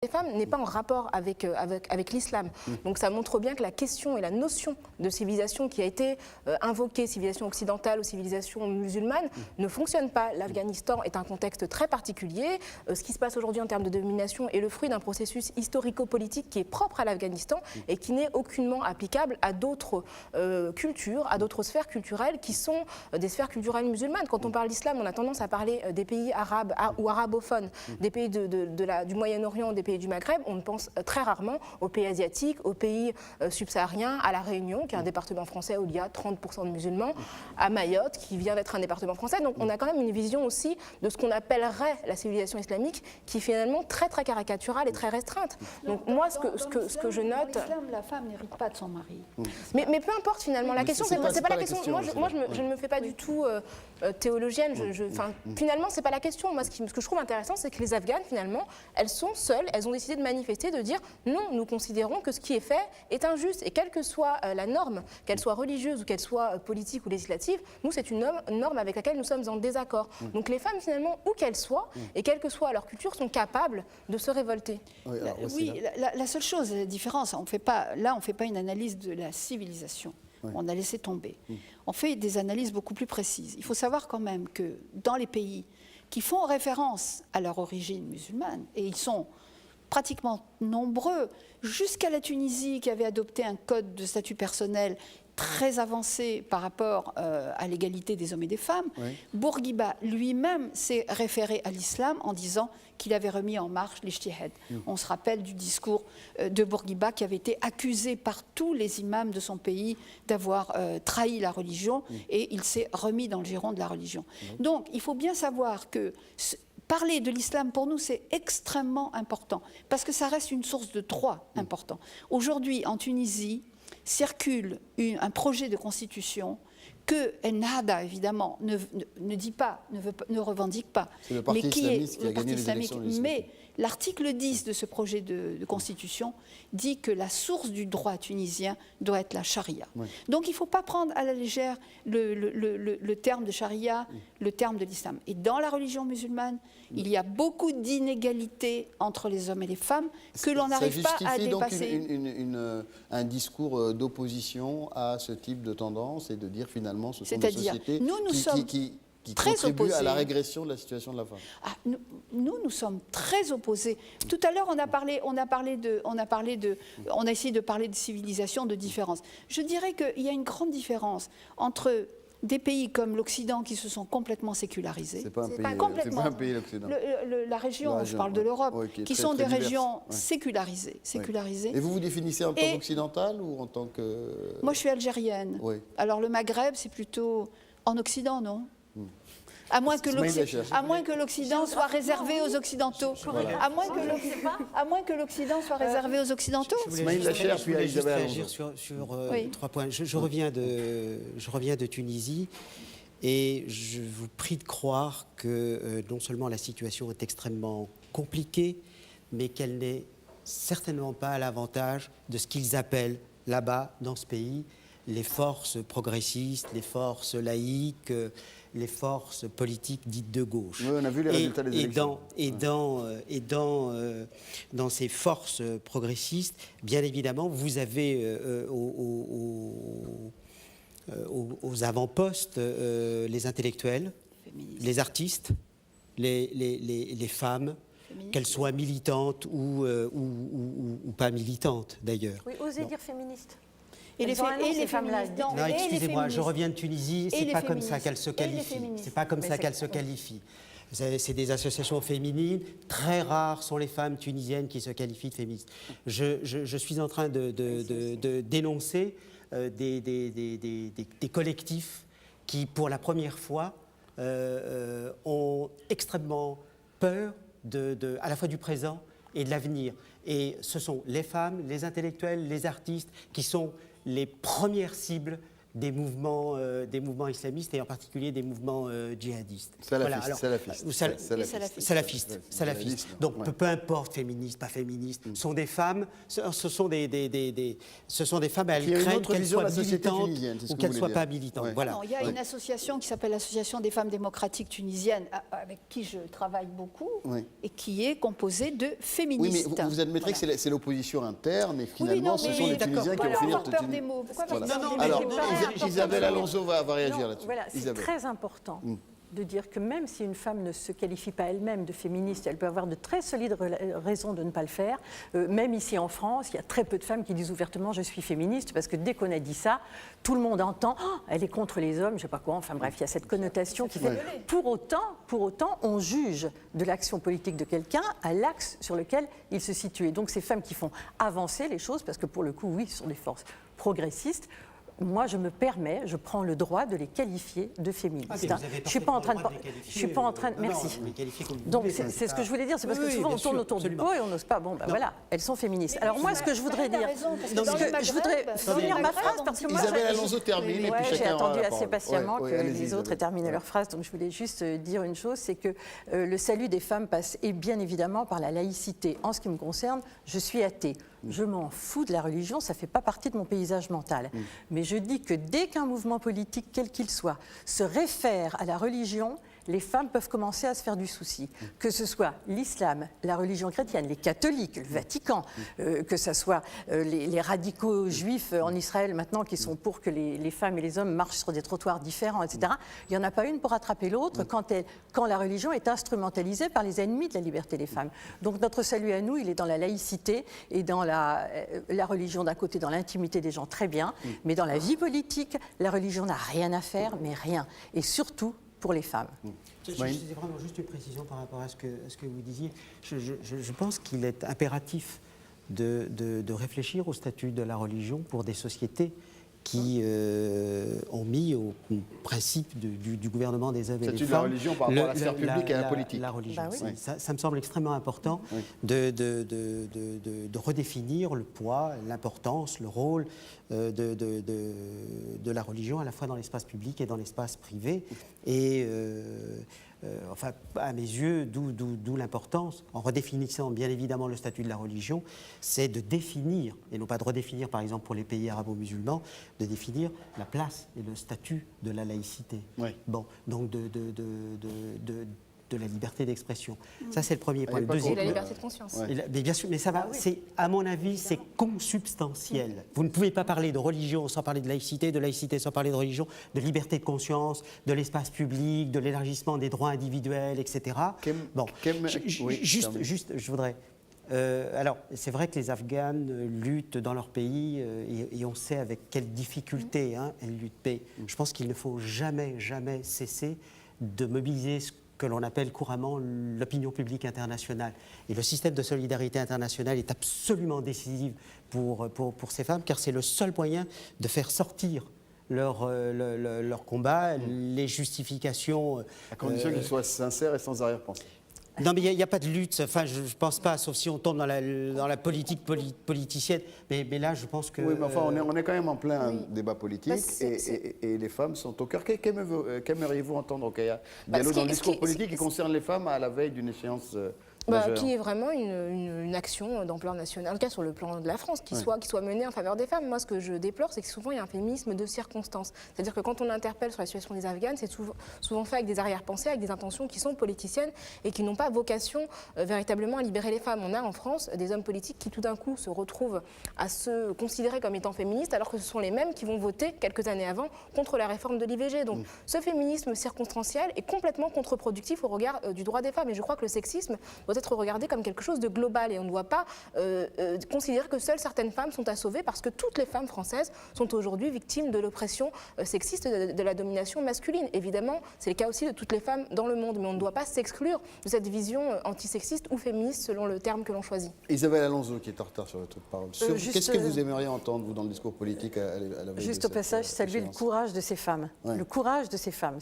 des femmes n'est pas en rapport avec l'islam. Donc ça montre bien que la question et la notion de civilisation qui a été invoquée, civilisation occidentale ou civilisation musulmane, ne fonctionne pas. L'Afghanistan est un contexte très particulier. Ce qui se passe aujourd'hui en termes de domination est le fruit d'un processus historico-politique qui est propre à l'Afghanistan et qui n'est aucunement applicable à d'autres cultures, à d'autres sphères culturelles qui sont des sphères culturelles musulmanes. Quand on parle d'islam, on a tendance à parler des pays arabes ou arabophones, des pays du Moyen-Orient, des pays du Maghreb. On pense très rarement aux pays asiatiques, aux pays subsahariens, à La Réunion, qui est un département français où il y a 30% de musulmans, à Mayotte, qui vient d'être un département français. Donc on a quand même une vision aussi de ce qu'on appellerait la civilisation islamique, qui est finalement très très caricaturale et très restreinte. Donc moi, ce que je note... Dans l'islam, la femme n'hérite pas de son mari. Mais peu importe finalement, la question, c'est pas la question. Moi, je ne me fais pas du tout théologienne. Finalement, c'est pas la question. Moi, ce que je trouve intéressant, c'est que les Afghanes, finalement, elles sont seules, elles ont décidé de manifester, de dire non, nous considérons que ce qui est fait est injuste. Et quelle que soit la norme, qu'elle soit religieuse ou qu'elle soit politique ou législative, nous, c'est une norme avec laquelle nous sommes en désaccord. Donc les femmes, finalement, où qu'elles soient, et quelle que soit leur culture, sont capables de se révolter. Oui, la seule chose, la différence, on ne fait pas une analyse de la civilisation. On a laissé tomber. On fait des analyses beaucoup plus précises. Il faut savoir quand même que dans les pays qui font référence à leur origine musulmane, et ils sont pratiquement nombreux, jusqu'à la Tunisie qui avait adopté un code de statut personnel très avancé par rapport à l'égalité des hommes et des femmes, Bourguiba lui-même s'est référé à l'islam en disant qu'il avait remis en marche l'ijtihad. On se rappelle du discours de Bourguiba qui avait été accusé par tous les imams de son pays d'avoir trahi la religion et il s'est remis dans le giron de la religion. Donc il faut bien savoir que parler de l'islam, pour nous, c'est extrêmement important, parce que ça reste une source de droit important. Aujourd'hui, en Tunisie, circule un projet de constitution que Ennahda, évidemment, ne dit pas, ne revendique pas. C'est le parti islamiste qui a gagné les élections législatives. Mais l'article 10 de ce projet de constitution dit que la source du droit tunisien doit être la charia. Donc il ne faut pas prendre à la légère le terme de charia, le terme de l'islam. Et dans la religion musulmane, il y a beaucoup d'inégalités entre les hommes et les femmes que l'on n'arrive pas à dépasser. Ça justifie donc un discours d'opposition à ce type de tendance et de dire finalement ce sont des sociétés qui contribuent à la régression de la situation de la femme. Nous sommes très opposés. Tout à l'heure, on a essayé de parler de civilisation, de différence. Je dirais qu'il y a une grande différence entre des pays comme l'Occident qui se sont complètement sécularisés. C'est pas un pays l'Occident. La région, je parle de l'Europe, qui sont des régions sécularisées. Et vous vous définissez en tant qu'occidentale ou en tant que... Moi, je suis algérienne. Alors le Maghreb, c'est plutôt en Occident, non ? À moins que l'Occident soit réservé aux Occidentaux. À moins que l'Occident soit réservé aux Occidentaux. Je voulais juste réagir sur 3 points. Je reviens de Tunisie et je vous prie de croire que non seulement la situation est extrêmement compliquée, mais qu'elle n'est certainement pas à l'avantage de ce qu'ils appellent là-bas, dans ce pays, les forces progressistes, les forces laïques, les forces politiques dites de gauche. Oui, on a vu les résultats des élections. Dans ces forces progressistes, bien évidemment, vous avez aux avant-postes les intellectuels, les artistes, les femmes, qu'elles soient militantes ou pas militantes d'ailleurs. Oui, osez dire féministes. Et les femmes-là. Non, excusez-moi, je reviens de Tunisie, c'est pas comme ça qu'elles se qualifient. C'est pas comme ça qu'elles se qualifient. C'est des associations féminines. Très rares sont les femmes tunisiennes qui se qualifient de féministes. Je suis en train de dénoncer des collectifs qui, pour la première fois, ont extrêmement peur à la fois du présent et de l'avenir. Et ce sont les femmes, les intellectuels, les artistes qui sont les premières cibles des mouvements islamistes et en particulier des mouvements djihadistes. Salafistes. Donc peu importe, féministes, pas féministes, sont des femmes, ce sont des femmes, elles craignent qu'elles soient militantes ou qu'elles ne soient pas militantes. Ouais. Voilà. Il y a une association qui s'appelle l'Association des femmes démocratiques tunisiennes, avec qui je travaille beaucoup, et qui est composée de féministes. Oui, mais vous admettrez que c'est l'opposition interne, et finalement, ce sont les Tunisiens qui vont finir... Peur des mots. Alors, Isabelle Alonso va réagir là-dessus. Voilà, c'est très important de dire que même si une femme ne se qualifie pas elle-même de féministe, elle peut avoir de très solides raisons de ne pas le faire. Même ici en France, il y a très peu de femmes qui disent ouvertement « je suis féministe » parce que dès qu'on a dit ça, tout le monde entend oh, « elle est contre les hommes », je ne sais pas quoi, enfin bref, il y a cette connotation qui fait... Pour autant, on juge de l'action politique de quelqu'un à l'axe sur lequel il se situe. Et donc ces femmes qui font avancer les choses, parce que pour le coup, oui, ce sont des forces progressistes, moi, je prends le droit de les qualifier de féministes. Je suis pas en train de, merci. Donc c'est ce que je voulais dire, c'est parce que souvent on tourne autour du pot et on n'ose pas. Bon, ben voilà, elles sont féministes. Alors moi, ce que je voudrais dire, je voudrais finir ma phrase parce que moi, j'ai attendu assez patiemment que les autres aient terminé leur phrase, donc je voulais juste dire une chose, c'est que le salut des femmes passe bien évidemment par la laïcité. En ce qui me concerne, je suis athée. Je m'en fous de la religion, ça ne fait pas partie de mon paysage mental. Mais je dis que dès qu'un mouvement politique, quel qu'il soit, se réfère à la religion, les femmes peuvent commencer à se faire du souci. Que ce soit l'islam, la religion chrétienne, les catholiques, le Vatican, que ce soit les radicaux juifs en Israël maintenant qui sont pour que les femmes et les hommes marchent sur des trottoirs différents, etc. Il n'y en a pas une pour attraper l'autre quand la religion est instrumentalisée par les ennemis de la liberté des femmes. Donc notre salut à nous, il est dans la laïcité et dans la religion d'un côté, dans l'intimité des gens, très bien, mais dans la vie politique, la religion n'a rien à faire, mais rien. Et surtout, pour les femmes. C'est vraiment juste une précision par rapport à ce que vous disiez. Je pense qu'il est impératif de réfléchir au statut de la religion pour des sociétés qui ont mis au principe du gouvernement des hommes et des femmes. Statut de la religion par rapport à la sphère publique et à la politique. La religion. Bah oui. Ça me semble extrêmement important de redéfinir le poids, l'importance, le rôle de la religion à la fois dans l'espace public et dans l'espace privé. Et enfin, à mes yeux, d'où l'importance, en redéfinissant bien évidemment le statut de la religion, c'est de définir, et non pas de redéfinir par exemple pour les pays arabo-musulmans, de définir la place et le statut de la laïcité. Oui. Bon, donc de la liberté d'expression. Ça, c'est le premier point. Et la liberté de conscience. Mais bien sûr, mais ça va, à mon avis, c'est consubstantiel. Vous ne pouvez pas parler de religion sans parler de laïcité sans parler de religion, de liberté de conscience, de l'espace public, de l'élargissement des droits individuels, etc. Je voudrais... alors, c'est vrai que les Afghanes luttent dans leur pays et on sait avec quelle difficulté elles luttent. Mais je pense qu'il ne faut jamais cesser de mobiliser ce que l'on appelle couramment l'opinion publique internationale. Et le système de solidarité internationale est absolument décisif pour ces femmes, car c'est le seul moyen de faire sortir leur combat, les justifications... À condition qu'ils soient sincères et sans arrière-pensée. Non, mais il n'y a pas de lutte. Enfin, je ne pense pas, sauf si on tombe dans la politique politicienne. Mais là, je pense que... Oui, mais enfin, on est quand même en plein débat politique et les femmes sont au cœur. Qu'aimeriez-vous entendre, Rokhaya Diallo, dans le discours politique qui concerne les femmes à la veille d'une échéance qui est vraiment une action d'ampleur nationale, en tout cas sur le plan de la France, qui soit menée en faveur des femmes. Moi, ce que je déplore, c'est que souvent, il y a un féminisme de circonstance. C'est-à-dire que quand on interpelle sur la situation des Afghanes, c'est souvent fait avec des arrière-pensées, avec des intentions qui sont politiciennes et qui n'ont pas vocation véritablement à libérer les femmes. On a en France des hommes politiques qui, tout d'un coup, se retrouvent à se considérer comme étant féministes, alors que ce sont les mêmes qui vont voter, quelques années avant, contre la réforme de l'IVG. Donc, ce féminisme circonstanciel est complètement contre-productif au regard du droit des femmes. Et je crois que le sexisme doit être regardé comme quelque chose de global et on ne doit pas considérer que seules certaines femmes sont à sauver parce que toutes les femmes françaises sont aujourd'hui victimes de l'oppression sexiste, de la domination masculine. Évidemment, c'est le cas aussi de toutes les femmes dans le monde, mais on ne doit pas s'exclure de cette vision antisexiste ou féministe selon le terme que l'on choisit. Isabelle Alonso qui est en retard sur le truc de parole. Qu'est-ce que vous aimeriez entendre, vous, dans le discours politique à la veille Juste au passage, saluer le courage de ces femmes. Ouais. Le courage de ces femmes,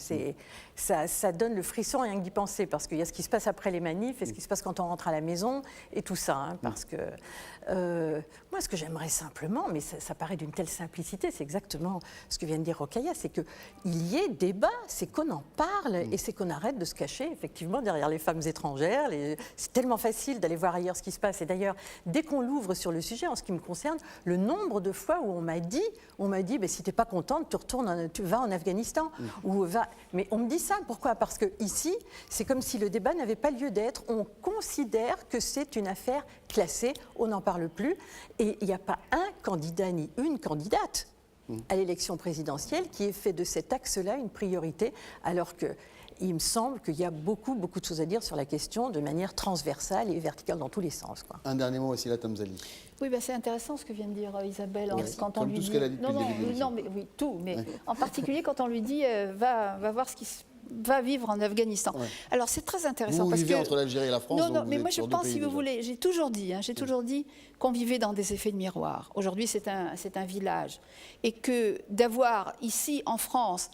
ça donne le frisson rien que d'y penser parce qu'il y a ce qui se passe après les manifs et ce qui se passe passe quand on rentre à la maison et tout ça, hein, parce que moi, ce que j'aimerais simplement, mais ça paraît d'une telle simplicité, c'est exactement ce que vient de dire Rokhaya, c'est qu'il y ait débat, c'est qu'on en parle et c'est qu'on arrête de se cacher, effectivement, derrière les femmes étrangères. C'est tellement facile d'aller voir ailleurs ce qui se passe. Et d'ailleurs, dès qu'on l'ouvre sur le sujet, en ce qui me concerne, le nombre de fois où on m'a dit bah, si tu n'es pas contente, tu vas en Afghanistan. Mais on me dit ça, pourquoi? Parce que ici, c'est comme si le débat n'avait pas lieu d'être. On considère que c'est une affaire classée, on n'en parle plus. Et il n'y a pas un candidat ni une candidate à l'élection présidentielle qui ait fait de cet axe-là une priorité, alors qu'il me semble qu'il y a beaucoup de choses à dire sur la question de manière transversale et verticale dans tous les sens, quoi. Un dernier mot, Wassila Tamzali. Oui, c'est intéressant ce que vient de dire Isabelle. Oui, quand on lui dit... tout, mais en particulier quand on lui dit va voir ce qui va vivre en Afghanistan. Ouais. Alors c'est très intéressant. Vous vivez entre l'Algérie et la France. Non, mais moi je pense, si vous voulez, j'ai toujours dit qu'on vivait dans des effets de miroir. Aujourd'hui c'est un village. Et que d'avoir ici en France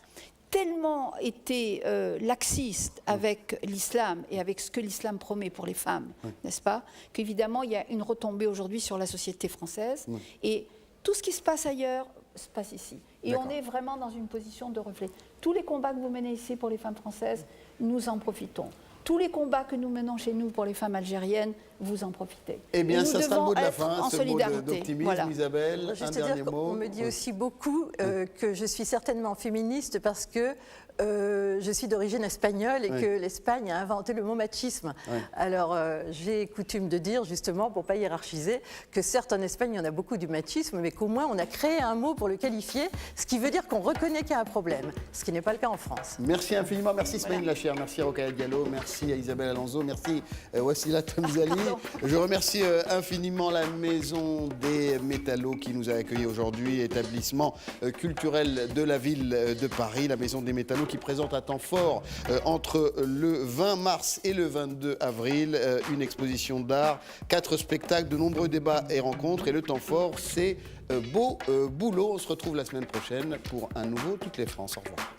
tellement été laxiste avec l'islam et avec ce que l'islam promet pour les femmes, n'est-ce pas, qu'évidemment il y a une retombée aujourd'hui sur la société française. Et tout ce qui se passe ailleurs se passe ici. Et on est vraiment dans une position de reflet. Tous les combats que vous menez ici pour les femmes françaises, nous en profitons. Tous les combats que nous menons chez nous pour les femmes algériennes, vous en profitez. Eh bien, ça sera le mot de la fin, ce mot d'optimisme. Voilà. Isabelle, juste un dernier mot. On me dit aussi beaucoup que je suis certainement féministe parce que je suis d'origine espagnole et que l'Espagne a inventé le mot machisme. Alors, j'ai coutume de dire, justement, pour ne pas hiérarchiser, que certes, en Espagne, il y en a beaucoup du machisme, mais qu'au moins, on a créé un mot pour le qualifier, ce qui veut dire qu'on reconnaît qu'il y a un problème, ce qui n'est pas le cas en France. Merci infiniment. Merci Smaïn Lacher, merci Rokhaya Diallo, merci à Isabelle Alonso, merci Wassila Tamzali. Je remercie infiniment la Maison des Métallos qui nous a accueillis aujourd'hui, établissement culturel de la ville de Paris, la Maison des Métallos qui présente à temps fort entre le 20 mars et le 22 avril une exposition d'art, 4 spectacles, de nombreux débats et rencontres. Et le temps fort, c'est beau boulot. On se retrouve la semaine prochaine pour un nouveau Toutes les France. Au revoir.